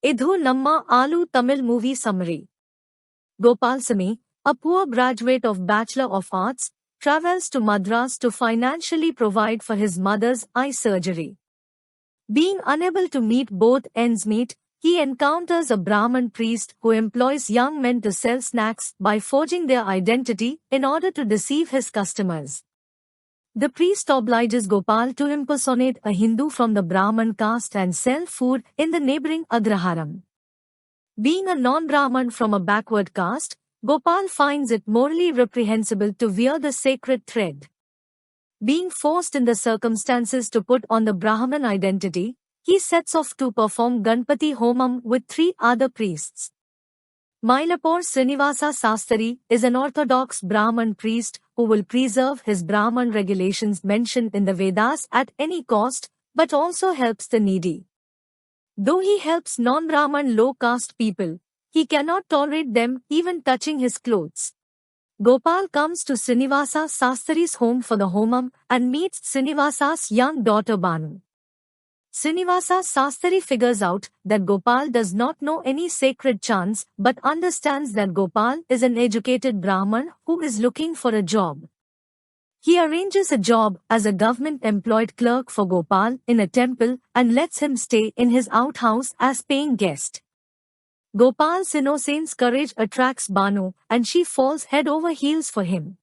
Idhu Namma Alu Tamil movie summary. Gopalsamy, a poor graduate of Bachelor of Arts, travels to Madras to financially provide for his mother's eye surgery. Being unable to meet both ends meet, he encounters a Brahmin priest who employs young men to sell snacks by forging their identity in order to deceive his customers. The priest obliges Gopal to impersonate a Hindu from the Brahmin caste and sell food in the neighboring Agraharam. Being a non-Brahmin from a backward caste, Gopal finds it morally reprehensible to wear the sacred thread. Being forced in the circumstances to put on the Brahmin identity, he sets off to perform Ganpati Homam with 3 other priests. Mylapore Srinivasa Sastri is an orthodox Brahmin priest who will preserve his Brahmin regulations mentioned in the Vedas at any cost, but also helps the needy. Though he helps non-Brahmin low-caste people, he cannot tolerate them even touching his clothes. Gopal comes to Srinivasa Sastri's home for the Homam and meets Srinivasa's young daughter Banu. Srinivasa Sastri figures out that Gopal does not know any sacred chants but understands that Gopal is an educated Brahmin who is looking for a job. He arranges a job as a government-employed clerk for Gopal in a temple and lets him stay in his outhouse as paying guest. Gopal's innocence courage attracts Banu and she falls head over heels for him.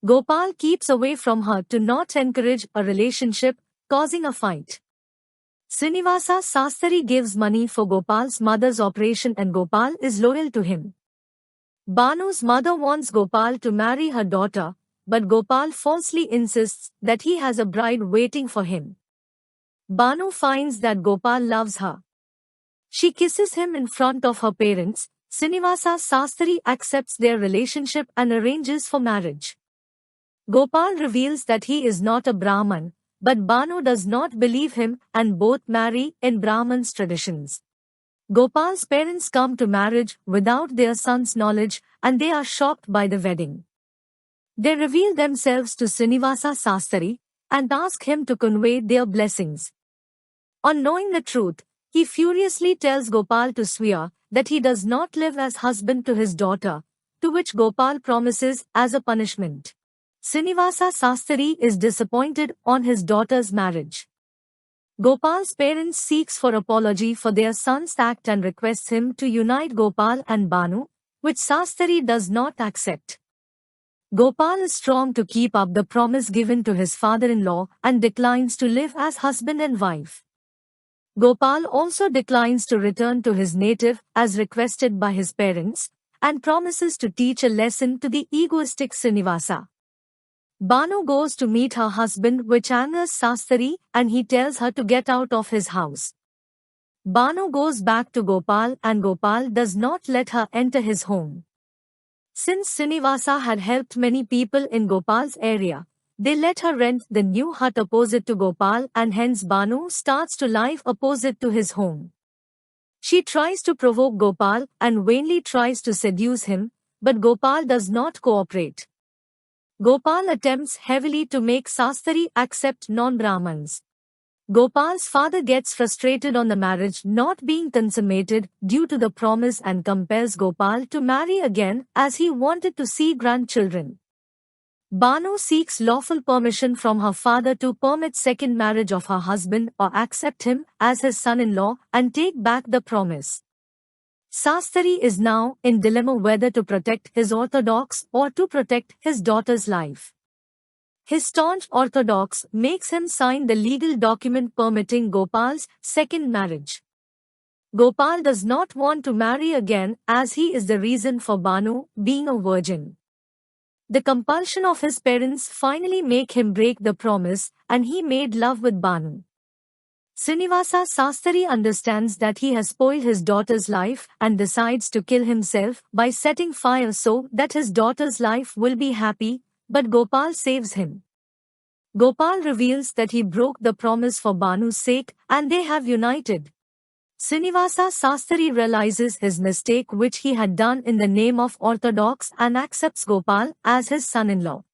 Gopal keeps away from her to not encourage a relationship, causing a fight. Srinivasa Sastri gives money for Gopal's mother's operation and Gopal is loyal to him. Banu's mother wants Gopal to marry her daughter, but Gopal falsely insists that he has a bride waiting for him. Banu finds that Gopal loves her. She kisses him in front of her parents. Srinivasa Sastri accepts their relationship and arranges for marriage. Gopal reveals that he is not a Brahmin, but Banu does not believe him and both marry in Brahman's traditions. Gopal's parents come to marriage without their son's knowledge and they are shocked by the wedding. They reveal themselves to Srinivasa Sastri and ask him to convey their blessings. On knowing the truth, he furiously tells Gopal to swear that he does not live as husband to his daughter, to which Gopal promises as a punishment. Srinivasa Sastri is disappointed on his daughter's marriage. Gopal's parents seeks for apology for their son's act and requests him to unite Gopal and Banu, which Sastri does not accept. Gopal is strong to keep up the promise given to his father-in-law and declines to live as husband and wife. Gopal also declines to return to his native as requested by his parents and promises to teach a lesson to the egoistic Srinivasa. Banu goes to meet her husband which angers Sastri and he tells her to get out of his house. Banu goes back to Gopal and Gopal does not let her enter his home. Since Srinivasa had helped many people in Gopal's area, they let her rent the new hut opposite to Gopal and hence Banu starts to live opposite to his home. She tries to provoke Gopal and vainly tries to seduce him, but Gopal does not cooperate. Gopal attempts heavily to make Sastri accept non-Brahmins. Gopal's father gets frustrated on the marriage not being consummated due to the promise and compels Gopal to marry again as he wanted to see grandchildren. Banu seeks lawful permission from her father to permit second marriage of her husband or accept him as his son-in-law and take back the promise. Sastri is now in dilemma whether to protect his orthodox or to protect his daughter's life. His staunch orthodox makes him sign the legal document permitting Gopal's second marriage. Gopal does not want to marry again as he is the reason for Banu being a virgin. The compulsion of his parents finally make him break the promise and he made love with Banu. Srinivasa Sastri understands that he has spoiled his daughter's life and decides to kill himself by setting fire so that his daughter's life will be happy, but Gopal saves him. Gopal reveals that he broke the promise for Banu's sake and they have united. Srinivasa Sastri realizes his mistake which he had done in the name of orthodox and accepts Gopal as his son-in-law.